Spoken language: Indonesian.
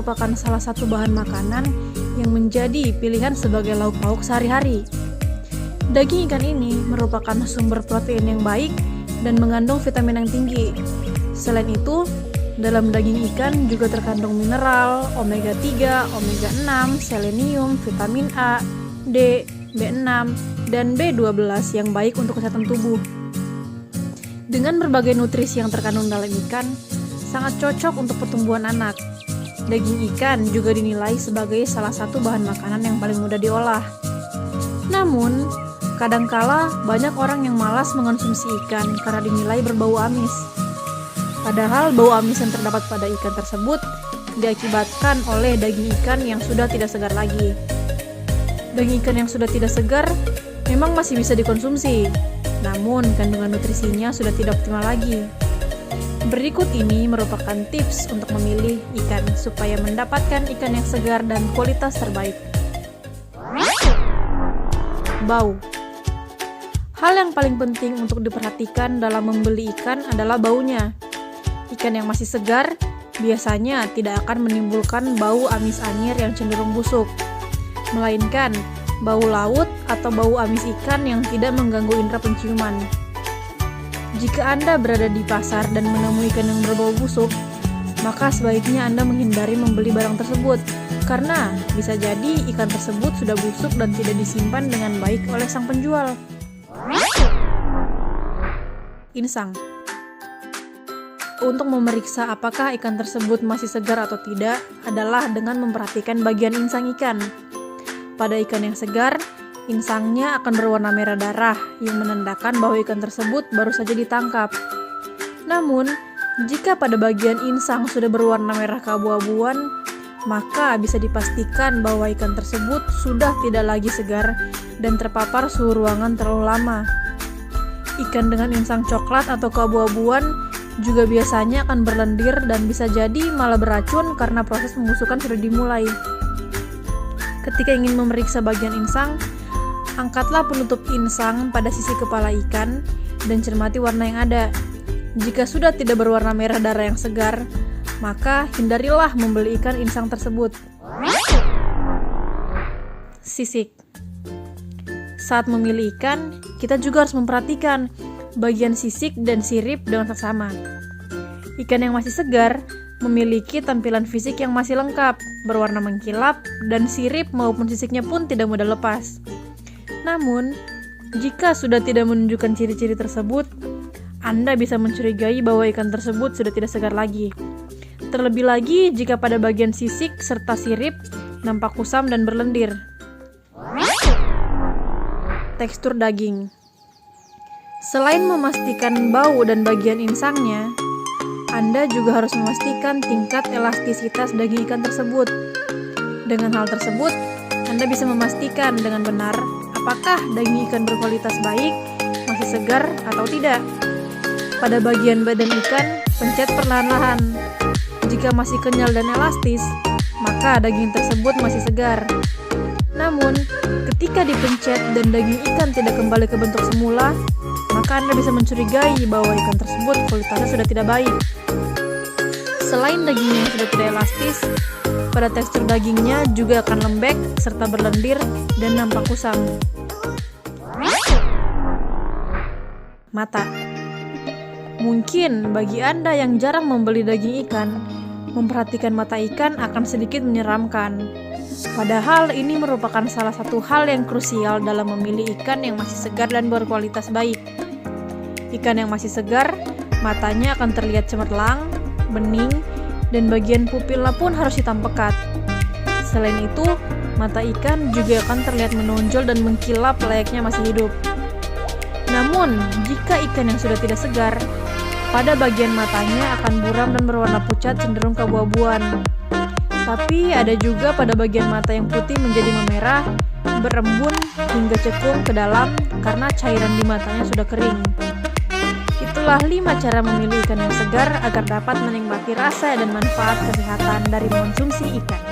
merupakan salah satu bahan makanan yang menjadi pilihan sebagai lauk pauk sehari-hari. Daging ikan ini merupakan sumber protein yang baik dan mengandung vitamin yang tinggi. Selain itu, dalam daging ikan juga terkandung mineral, omega 3, omega 6, selenium, vitamin A, D, B6, dan B12 yang baik untuk kesehatan tubuh. Dengan berbagai nutrisi yang terkandung dalam ikan, sangat cocok untuk pertumbuhan anak. Daging ikan juga dinilai sebagai salah satu bahan makanan yang paling mudah diolah. Namun, kadangkala banyak orang yang malas mengonsumsi ikan karena dinilai berbau amis. Padahal bau amis yang terdapat pada ikan tersebut diakibatkan oleh daging ikan yang sudah tidak segar lagi. Daging ikan yang sudah tidak segar memang masih bisa dikonsumsi, namun kandungan nutrisinya sudah tidak optimal lagi. Berikut ini merupakan tips untuk memilih ikan supaya mendapatkan ikan yang segar dan kualitas terbaik. Bau. Hal yang paling penting untuk diperhatikan dalam membeli ikan adalah baunya. Ikan yang masih segar biasanya tidak akan menimbulkan bau amis anyir yang cenderung busuk, melainkan bau laut atau bau amis ikan yang tidak mengganggu indera penciuman. Jika Anda berada di pasar dan menemui ikan yang berbau busuk, maka sebaiknya Anda menghindari membeli barang tersebut, karena bisa jadi ikan tersebut sudah busuk dan tidak disimpan dengan baik oleh sang penjual. Insang. Untuk memeriksa apakah ikan tersebut masih segar atau tidak adalah dengan memperhatikan bagian insang ikan. Pada ikan yang segar, insangnya akan berwarna merah darah yang menandakan bahwa ikan tersebut baru saja ditangkap. Namun, jika pada bagian insang sudah berwarna merah keabu-abuan, maka bisa dipastikan bahwa ikan tersebut sudah tidak lagi segar dan terpapar suhu ruangan terlalu lama. Ikan dengan insang coklat atau keabu-abuan juga biasanya akan berlendir dan bisa jadi malah beracun karena proses pembusukan sudah dimulai. Ketika ingin memeriksa bagian insang, angkatlah penutup insang pada sisi kepala ikan dan cermati warna yang ada. Jika sudah tidak berwarna merah darah yang segar, maka hindarilah membeli ikan insang tersebut. Sisik. Saat memilih ikan, kita juga harus memperhatikan bagian sisik dan sirip dengan seksama. Ikan yang masih segar memiliki tampilan fisik yang masih lengkap, berwarna mengkilap, dan sirip maupun sisiknya pun tidak mudah lepas. Namun, jika sudah tidak menunjukkan ciri-ciri tersebut, Anda bisa mencurigai bahwa ikan tersebut sudah tidak segar lagi. Terlebih lagi jika pada bagian sisik serta sirip nampak kusam dan berlendir. Tekstur daging. Selain memastikan bau dan bagian insangnya, Anda juga harus memastikan tingkat elastisitas daging ikan tersebut. Dengan hal tersebut, Anda bisa memastikan dengan benar apakah daging ikan berkualitas baik, masih segar atau tidak. Pada bagian badan ikan, pencet perlahan-lahan. Jika masih kenyal dan elastis, maka daging tersebut masih segar. Namun, ketika dipencet dan daging ikan tidak kembali ke bentuk semula, maka Anda bisa mencurigai bahwa ikan tersebut kualitasnya sudah tidak baik. Selain dagingnya yang sudah tidak elastis, pada tekstur dagingnya juga akan lembek serta berlendir dan nampak kusam. Mata. Mungkin bagi Anda yang jarang membeli daging ikan, memperhatikan mata ikan akan sedikit menyeramkan. Padahal ini merupakan salah satu hal yang krusial dalam memilih ikan yang masih segar dan berkualitas baik. Ikan yang masih segar, matanya akan terlihat cemerlang, bening, dan bagian pupilnya pun harus hitam pekat. Selain itu, mata ikan juga akan terlihat menonjol dan mengkilap layaknya masih hidup. Namun, jika ikan yang sudah tidak segar, pada bagian matanya akan buram dan berwarna pucat cenderung keabu-abuan. Tapi ada juga pada bagian mata yang putih menjadi memerah, berembun hingga cekung ke dalam karena cairan di matanya sudah kering. Itulah 5 cara memilih ikan yang segar agar dapat menikmati rasa dan manfaat kesehatan dari mengonsumsi ikan.